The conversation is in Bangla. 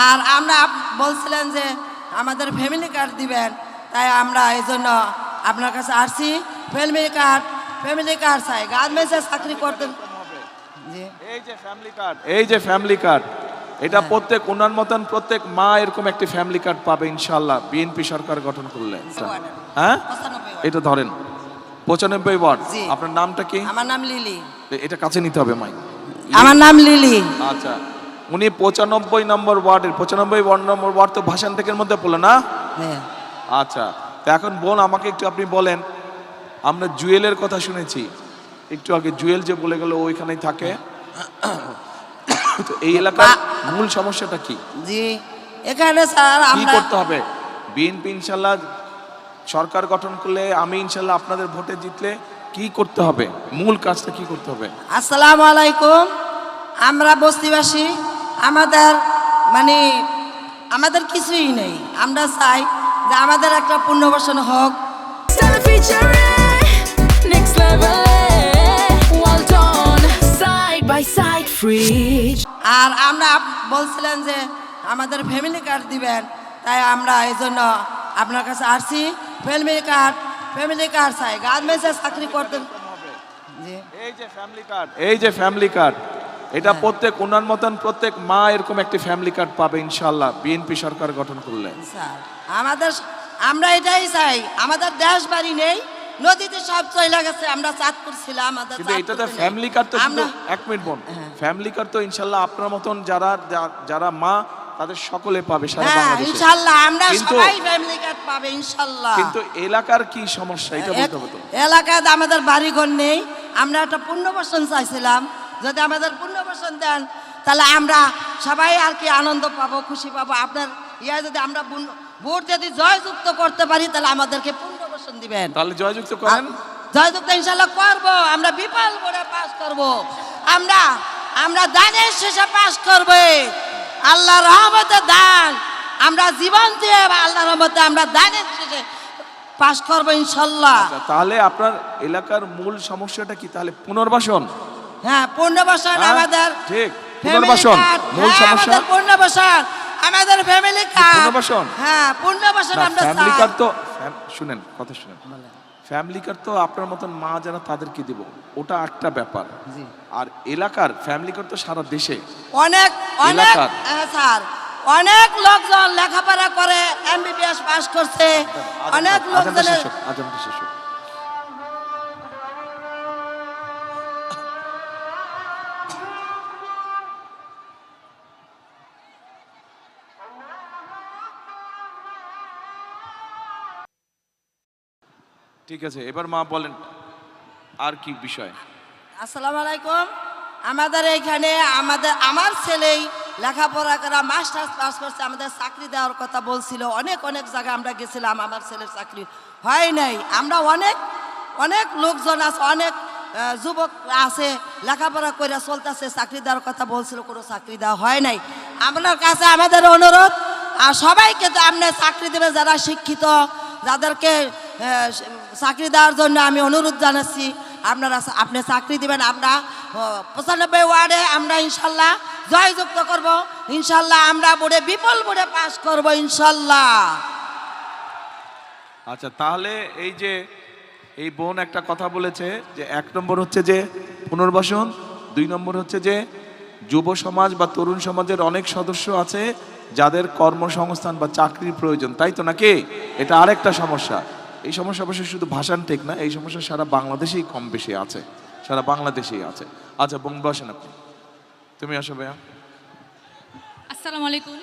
আর আমরা বলছিলেন যে আমাদের ফ্যামিলি কার্ড দিবেন, তাই আমরা এই জন্য আপনার কাছে আসছি। ফ্যামিলি কার্ড চাই, গার্মেন্টসে চাকরি করতে। এই যে ফ্যামিলি কার্ড এটা প্রত্যেক ওনার মতন প্রত্যেক মা এরকম একটি ফ্যামিলি কার্ড পাবে ইনশাআল্লাহ, বিএনপি সরকার গঠন করলে। হ্যাঁ, এটা ধরেন 95 ওয়ার্ড। আপনার নামটা কি? আমার নাম লিলি। এটা কাছে নিতে হবে মাই। আমার নাম লিলি। আচ্ছা, উনি 95 নম্বর ওয়ার্ডের 95 নম্বর ওয়ার্ড তো ভাষান থেকে মধ্যে পড়লো না? হ্যাঁ। আচ্ছা, তো এখন বোন আমাকে একটু আপনি বলেন, আমরা জুয়েলের কথা শুনেছি একটু আগে, জুয়েল যে বলে গেল ওইখানেই থাকে, তো এই এলাকার মূল সমস্যাটা কি? জি, এখানে স্যার কি করতে হবে? বিএনপি ইনশাআল্লাহ সরকার গঠন করলে, আমি ইনশাআল্লাহ আপনাদের ভোটে জিতলে কি করতে হবে, মূল কাজটা কি করতে হবে? আসসালামু আলাইকুম। আমরা বস্তিবাসী, আমাদের কিছুই নেই। আমরা চাই যে আমাদের একটা পুনর্বাসন হোক। আর আমরা বলছিলেন যে আমাদের ফ্যামিলি কার্ড দিবেন, তাই আমরা এই জন্য আপনার কাছে আসছি। ফ্যামিলি কার্ড চাই, গার্মেন্টসে চাকরি করতে। এই যে ফ্যামিলি কার্ড এটা প্রত্যেক ওনার মতন প্রত্যেক মা এরকম একটি ফ্যামিলি কার্ড পাবে ইনশাআল্লাহ, বিএনপি সরকার গঠন করলে। আমরা এটাই চাই। আমাদের দেশ বাড়ি নেই, নদীতে সব চলে গেছে। আমরা চাঁদপুর ছিলাম, কিন্তু এটাতে ফ্যামিলি কার্ড তো শুধু এক মিনিট বোন, ফ্যামিলি কার্ড তো ইনশাআল্লাহ আপনার মতন যারা মা তাদের সকলে পাবে সারা বাংলাদেশে ইনশাআল্লাহ। আমরা সবাই ফ্যামিলি কার্ড পাবে ইনশাআল্লাহ। কিন্তু এলাকার কি সমস্যা এটা বলতে হবে তো। এলাকায় আমাদের বাড়িঘর নেই, আমরা একটা পুনর্বাসন চাইছিলাম। যদি আমাদের পুনর্বাসন দেন তাহলে আমরা সবাই আর কি আনন্দ পাবো, খুশি পাবো। আপনার যদি আমরা ভোট যদি জয়যুক্ত করতে পারি তাহলে আমাদেরকে পুনর্বাসন দিবেন। তাহলে জয়যুক্ত করেন। জয়যুক্ত ইনশাআল্লাহ করব। আমরা বিপুল ভোটে পাস করব। আমরা দানের শেষে পাস করব। আল্লাহর রহমতে দান, আমরা জীবন দিয়ে আল্লাহর রহমতে আমরা দানের শেষে পাস করব ইনশাআল্লাহ। তাহলে আপনার এলাকার মূল সমস্যাটা কি? তাহলে পুনর্বাসন। হ্যাঁ, পুনর্বাসন আমাদের ঠিক। পুনর্বাসন মূল সমস্যা। পুনর্বাসন আমাদের ফ্যামিলি কার্ড। পুনর্বাসন, হ্যাঁ, পুনর্বাসন আমরা চাই। ফ্যামিলি কার্ড তো শুনেন, কথা শুনেন। ফ্যামিলি কার্ড তো আপনার মতন মা যারা তাদেরকে দিব, ওটা একটা ব্যাপার। আর এলাকার ফ্যামিলি কার্ড তো সারা দেশে অনেক স্যার, অনেক লোকজন লেখাপড়া করে এমবিবিএস পাস করছে। অনেক লোকজনের ঠিক আছে। এবার মা বলেন আর কি বিষয়? আসসালামু আলাইকুম। আমাদের এইখানে আমার ছেলেই লেখাপড়া করা মাস্টার্স পাস করছে। আমাদের চাকরি দেওয়ার কথা বলছিল, অনেক জায়গায় আমরা গেছিলাম, আমার ছেলের চাকরি হয় নাই। আমরা অনেক লোকজন আছে, অনেক যুবক আছে লেখাপড়া করে চলতেছে, চাকরি দেওয়ার কথা বলছিল, কোনো চাকরি দেওয়া হয় নাই। আপনার কাছে আমাদের অনুরোধ, আর সবাইকে তো আপনি চাকরি দেবে, যারা শিক্ষিত, যাদেরকে চাকরি দেওয়ার জন্য আমি অনুরোধ জানাচ্ছি। আপনি চাকরি দিবেন। আমরা 95 ওয়ার্ডে আমরা ইনশাল্লাহ জয়যুক্ত করব ইনশাল্লাহ। আমরা বিপুল ভোটে পাস করব ইনশাল্লাহ। আচ্ছা, তাহলে এই বোন একটা কথা বলেছে যে 1 নম্বর হচ্ছে যে পুনর্বাসন, 2 নম্বর হচ্ছে যে যুব সমাজ বা তরুণ সমাজের অনেক সদস্য আছে যাদের কর্মসংস্থান বা চাকরির প্রয়োজন, তাই তো নাকি? এটা আরেকটা সমস্যা। এই সমস্যা অবশ্যই শুধু ভাষান ঠিক না, এই সমস্যা সারা বাংলাদেশেই কম বেশি আছে, সারা বাংলাদেশেই আছে। আচ্ছা বোন বসেন, আপনি তুমি আসো ভাইয়া। আসসালামু আলাইকুম।